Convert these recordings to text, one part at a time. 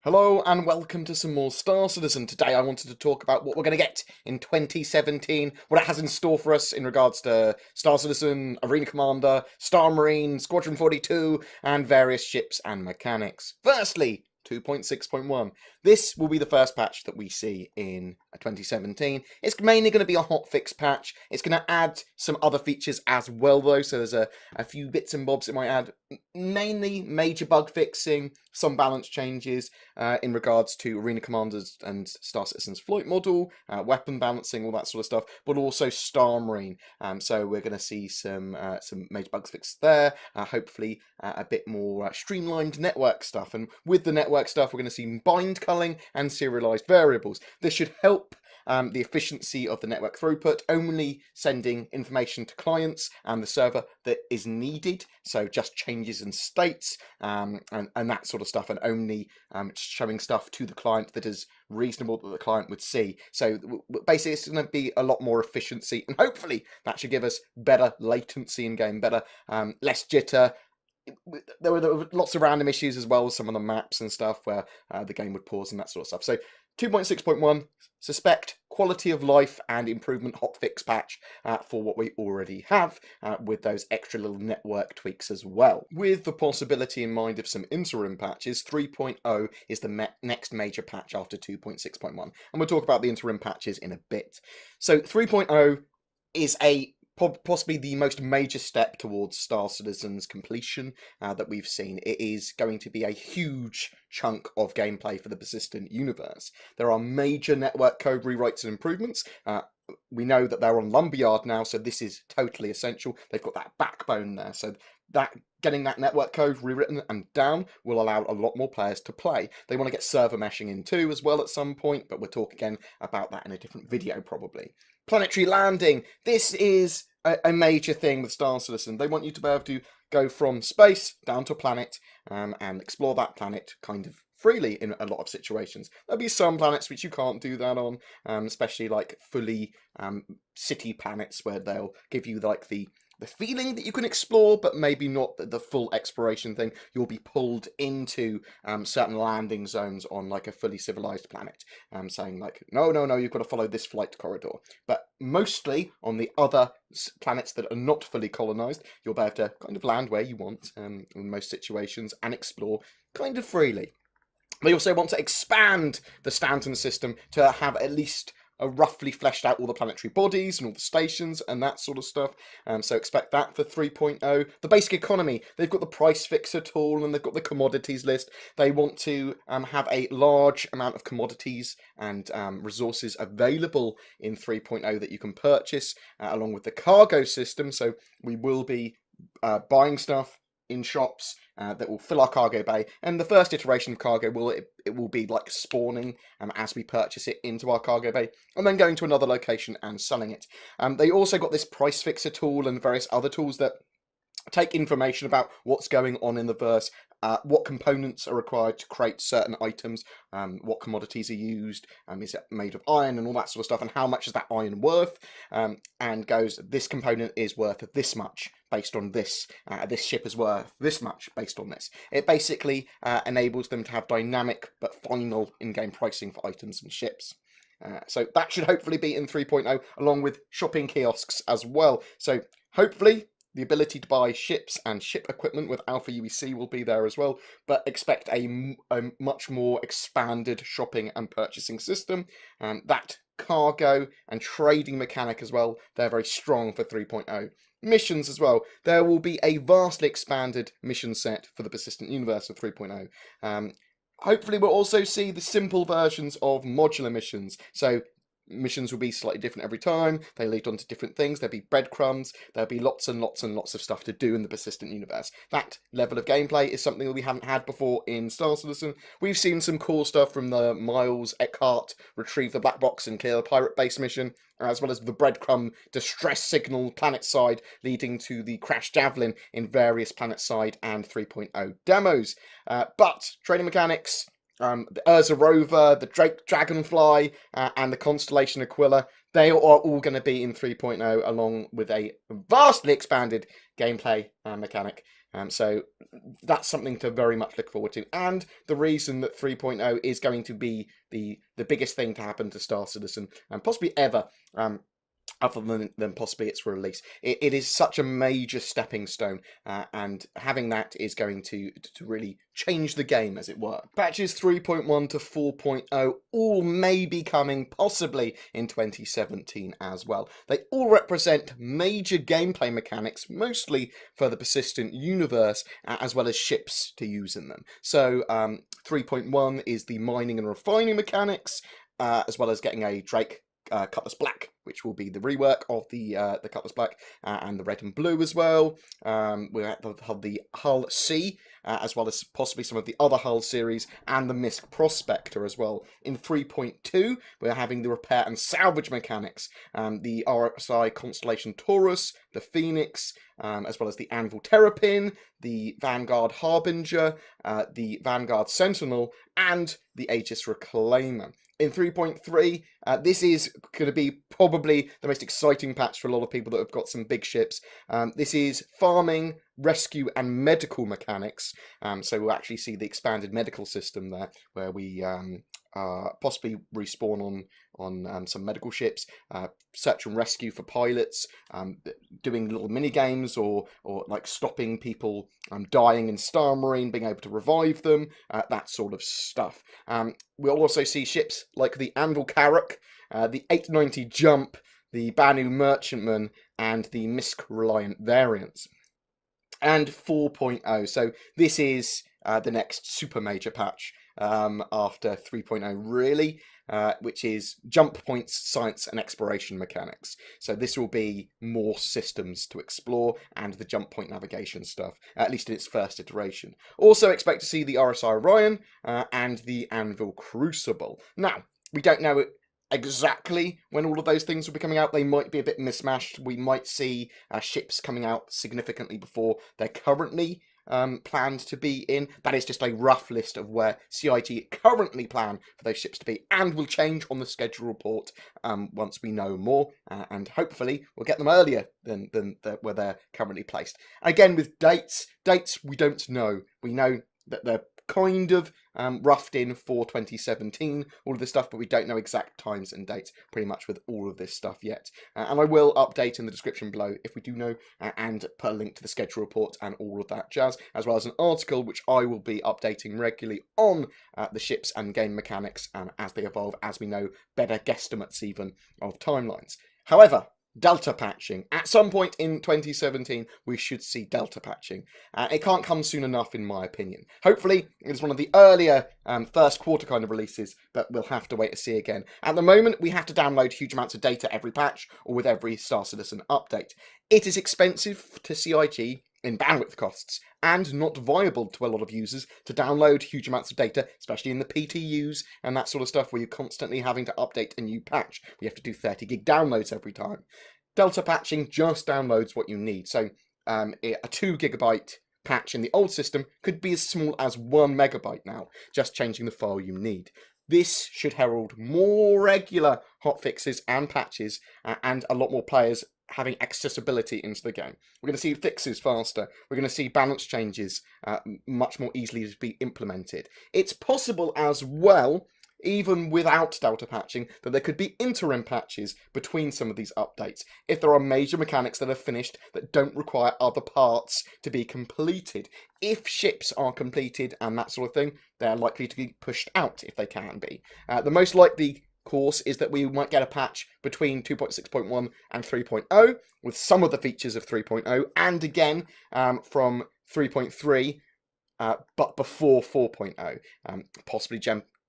Hello and welcome to some more Star Citizen. Today I wanted to talk about what we're going to get in 2017, what it has in store for us in regards to Star Citizen, Arena Commander, Star Marine, Squadron 42, and various ships and mechanics. Firstly, 2.6.1. This will be the first patch that we see in 2017. It's mainly going to be a hotfix patch. It's going to add some other features as well, though. So there's a few bits and bobs it might add. Mainly major bug fixing, some balance changes in regards to Arena Commanders and Star Citizen's flight model, weapon balancing, all that sort of stuff, but also Star Marine. So we're going to see some major bugs fixed there. Hopefully a bit more streamlined network stuff. And with the network stuff, we're going to see bind culling and serialized variables. This should help the efficiency of the network throughput, only sending information to clients and the server that is needed, so just changes in states and that sort of stuff, and only showing stuff to the client that is reasonable that the client would see. So basically it's going to be a lot more efficiency, and hopefully that should give us better latency in game, better less jitter. There were lots of random issues as well with some of the maps and stuff where the game would pause and that sort of stuff. So 2.6.1, suspect quality of life and improvement hotfix patch for what we already have, with those extra little network tweaks as well. With the possibility in mind of some interim patches, 3.0 is the next major patch after 2.6.1. And we'll talk about the interim patches in a bit. So 3.0 is possibly the most major step towards Star Citizen's completion that we've seen. It is going to be a huge chunk of gameplay for the persistent universe. There are major network code rewrites and improvements. We know that they're on Lumberyard now, so this is totally essential. They've got that backbone there, so that getting that network code rewritten and down will allow a lot more players to play. They want to get server meshing in too as well at some point, but we'll talk again about that in a different video probably. Planetary landing. This is a major thing with Star Citizen. They want you to be able to go from space down to a planet and explore that planet kind of freely in a lot of situations. There'll be some planets which you can't do that on, especially like fully city planets where they'll give you like the feeling that you can explore, but maybe not the full exploration thing. You'll be pulled into certain landing zones on like a fully civilized planet, saying like, no, you've got to follow this flight corridor. But mostly on the other planets that are not fully colonized, you'll be able to kind of land where you want in most situations and explore kind of freely. They also want to expand the Stanton system to have at least roughly fleshed out all the planetary bodies and all the stations and that sort of stuff. So expect that for 3.0. The basic economy, they've got the price fixer tool and they've got the commodities list. They want to have a large amount of commodities and resources available in 3.0 that you can purchase, along with the cargo system. So we will be buying stuff in shops that will fill our cargo bay, and the first iteration of cargo will be like spawning as we purchase it into our cargo bay, and then going to another location and selling it. They also got this price fixer tool and various other tools that take information about what's going on in the verse, what components are required to create certain items, what commodities are used, is it made of iron and all that sort of stuff, and how much is that iron worth, and goes, this component is worth this much based on this, this ship is worth this much based on this. It basically enables them to have dynamic but final in-game pricing for items and ships. So that should hopefully be in 3.0, along with shopping kiosks as well. So hopefully the ability to buy ships and ship equipment with Alpha UEC will be there as well, but expect a much more expanded shopping and purchasing system. That cargo and trading mechanic as well, they're very strong for 3.0. Missions as well. There will be a vastly expanded mission set for the Persistent Universe of 3.0. Hopefully we'll also see the simple versions of modular missions. So missions will be slightly different every time. They lead on to different things. There'll be breadcrumbs. There'll be lots and lots and lots of stuff to do in the Persistent Universe. That level of gameplay is something that we haven't had before in Star Citizen. We've seen some cool stuff from the Miles Eckhart retrieve the black box and clear the pirate base mission, as well as the breadcrumb distress signal planetside leading to the crash javelin in various planetside and 3.0 demos. But trading mechanics, the Urza rover, the Drake Dragonfly, and the Constellation Aquila, they are all going to be in 3.0, along with a vastly expanded gameplay mechanic. So that's something to very much look forward to. And the reason that 3.0 is going to be the biggest thing to happen to Star Citizen, and possibly ever, other than possibly its release. It is such a major stepping stone, and having that is going to really change the game, as it were. Patches 3.1 to 4.0 all may be coming possibly in 2017 as well. They all represent major gameplay mechanics, mostly for the persistent universe, as well as ships to use in them. So 3.1 is the mining and refining mechanics, as well as getting a Drake Cutlass Black, which will be the rework of the Cutlass Black, and the red and blue as well. We're at the Hull C, as well as possibly some of the other Hull series, and the MISC Prospector as well. In 3.2, we're having the repair and salvage mechanics, the RSI Constellation Taurus, the Phoenix, as well as the Anvil Terrapin, the Vanguard Harbinger, the Vanguard Sentinel, and the Aegis Reclaimer. In 3.3, this is going to be probably the most exciting patch for a lot of people that have got some big ships. This is farming, rescue, and medical mechanics. So we'll actually see the expanded medical system there, where we possibly respawn on some medical ships, search and rescue for pilots, doing little mini games, or like stopping people dying in Star Marine, being able to revive them, that sort of stuff. We'll also see ships like the Anvil Carrack, the 890 Jump, the Banu Merchantman, and the MISC Reliant variants. And 4.0, so this is the next super major patch after 3.0, really, which is jump points, science, and exploration mechanics. So this will be more systems to explore and the jump point navigation stuff, at least in its first iteration. Also expect to see the RSI Orion and the Anvil Crucible. Now, we don't know exactly when all of those things will be coming out. They might be a bit mismatched. We might see ships coming out significantly before they're currently planned to be in. That is just a rough list of where CIG currently plan for those ships to be, and will change on the schedule report once we know more, and hopefully we'll get them earlier than where they're currently placed. Again, with dates we don't know. We know that they're kind of roughed in for 2017, all of this stuff, but we don't know exact times and dates pretty much with all of this stuff yet. And I will update in the description below if we do know, and put a link to the schedule report and all of that jazz, as well as an article which I will be updating regularly on the ships and game mechanics as they evolve, as we know better guesstimates even of timelines. However, Delta patching. At some point in 2017, we should see Delta patching. It can't come soon enough, in my opinion. Hopefully, it's one of the earlier first quarter kind of releases, but we'll have to wait to see again. At the moment, we have to download huge amounts of data every patch, or with every Star Citizen update. It is expensive to CIG in bandwidth costs, and not viable to a lot of users to download huge amounts of data, especially in the PTUs and that sort of stuff, where you're constantly having to update a new patch. We have to do 30 gig downloads every time. Delta patching just downloads what you need. So a 2 gigabyte patch in the old system could be as small as 1 megabyte now, just changing the file you need. This should herald more regular hotfixes and patches, and a lot more players having accessibility into the game. We're going to see fixes faster. We're going to see balance changes much more easily to be implemented. It's possible as well, even without Delta patching, that there could be interim patches between some of these updates, if there are major mechanics that are finished that don't require other parts to be completed. If ships are completed and that sort of thing, they're likely to be pushed out if they can be. The most likely course is that we might get a patch between 2.6.1 and 3.0 with some of the features of 3.0, and again from 3.3, but before 4.0, possibly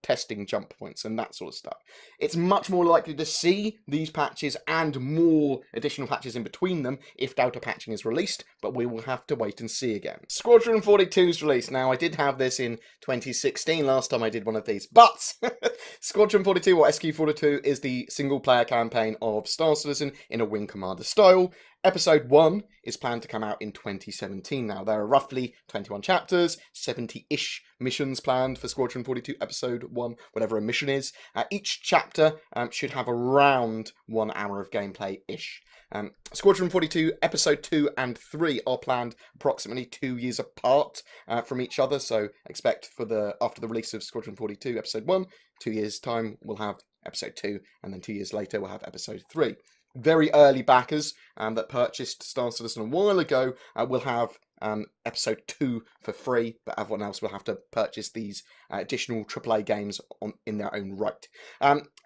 testing jump points and that sort of stuff. It's much more likely to see these patches and more additional patches in between them if Delta patching is released, but we will have to wait and see again. Squadron 42's release. Now, I did have this in 2016 last time I did one of these, but Squadron 42 or SQ42 is the single-player campaign of Star Citizen in a Wing Commander style. Episode 1 is planned to come out in 2017 now. There are roughly 21 chapters, 70-ish missions planned for Squadron 42 Episode 1, whatever a mission is. Each chapter should have around 1 hour of gameplay-ish. Squadron 42 Episode 2 and 3 are planned approximately 2 years apart from each other, so expect after the release of Squadron 42 Episode 1, 2 years' time we'll have Episode 2, and then 2 years later we'll have Episode 3. Very early backers that purchased Star Citizen a while ago will have Episode 2 for free, but everyone else will have to purchase these additional AAA games in their own right.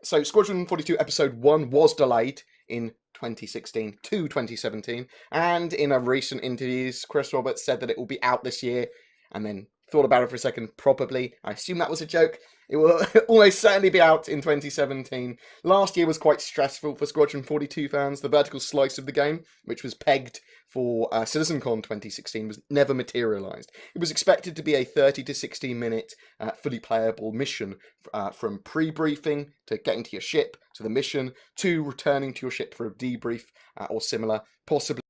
So Squadron 42 Episode 1 was delayed in 2016 to 2017, and in a recent interviews, Chris Roberts said that it will be out this year, and then thought about it for a second, probably. I assume that was a joke. It will almost certainly be out in 2017. Last year was quite stressful for Squadron 42 fans. The vertical slice of the game, which was pegged for CitizenCon 2016, was never materialised. It was expected to be a 30 to 60 minute fully playable mission from pre-briefing to getting to your ship, to the mission, to returning to your ship for a debrief or similar, possibly